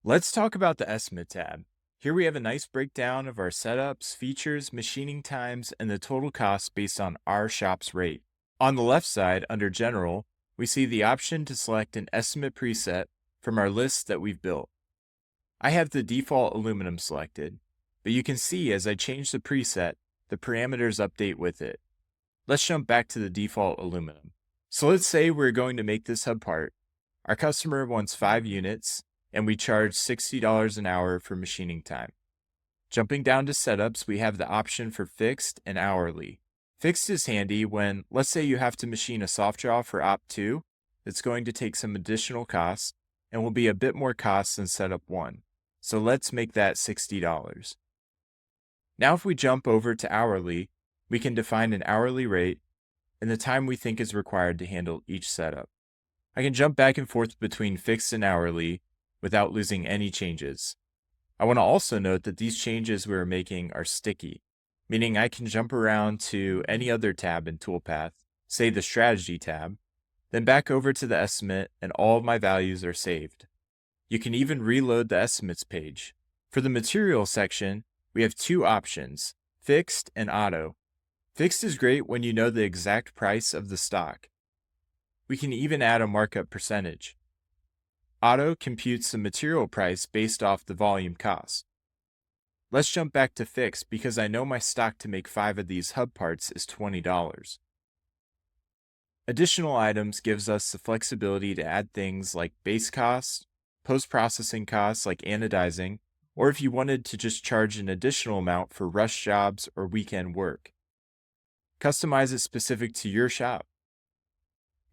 Let's talk about the Estimate tab. Here we have a nice breakdown of our setups, features, machining times, and the total cost based on our shop's rate. On the left side, under General, we see the option to select an estimate preset from our list that we've built. I have the default aluminum selected, but you can see as I change the preset, the parameters update with it. Let's jump back to the default aluminum. So let's say we're going to make this hub part. Our customer wants 5 units, and we charge $60 an hour for machining time. Jumping down to setups, we have the option for fixed and hourly. Fixed is handy when, let's say you have to machine a soft jaw for Op 2, that's going to take some additional costs and will be a bit more cost than setup 1. So let's make that $60. Now if we jump over to hourly, we can define an hourly rate and the time we think is required to handle each setup. I can jump back and forth between fixed and hourly without losing any changes. I want to also note that these changes we're making are sticky, meaning I can jump around to any other tab in Toolpath, say the Strategy tab, then back over to the estimate and all of my values are saved. You can even reload the estimates page. For the material section, we have two options, fixed and auto. Fixed is great when you know the exact price of the stock. We can even add a markup percentage. Auto computes the material price based off the volume cost. Let's jump back to fixed because I know my stock to make 5 of these hub parts is $20. Additional items gives us the flexibility to add things like base costs, post-processing costs like anodizing, or if you wanted to just charge an additional amount for rush jobs or weekend work. Customize it specific to your shop.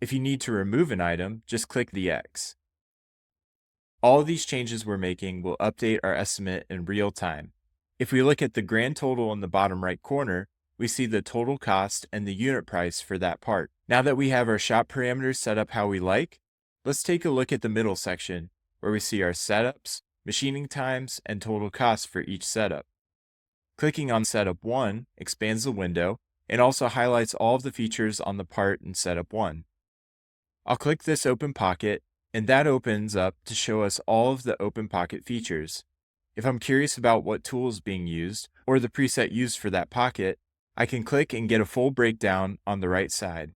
If you need to remove an item, just click the X. All of these changes we're making will update our estimate in real time. If we look at the grand total in the bottom right corner, we see the total cost and the unit price for that part. Now that we have our shop parameters set up how we like, let's take a look at the middle section where we see our setups, machining times, and total cost for each setup. Clicking on Setup 1 expands the window and also highlights all of the features on the part in Setup 1. I'll click this Open Pocket, and that opens up to show us all of the Open Pocket features. If I'm curious about what tool is being used, or the preset used for that pocket, I can click and get a full breakdown on the right side.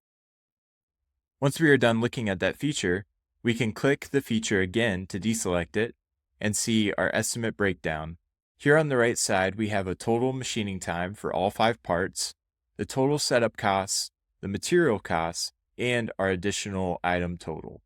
Once we are done looking at that feature, we can click the feature again to deselect it, and see our estimate breakdown. Here on the right side, we have a total machining time for all 5 parts, the total setup costs, the material costs, and our additional item total.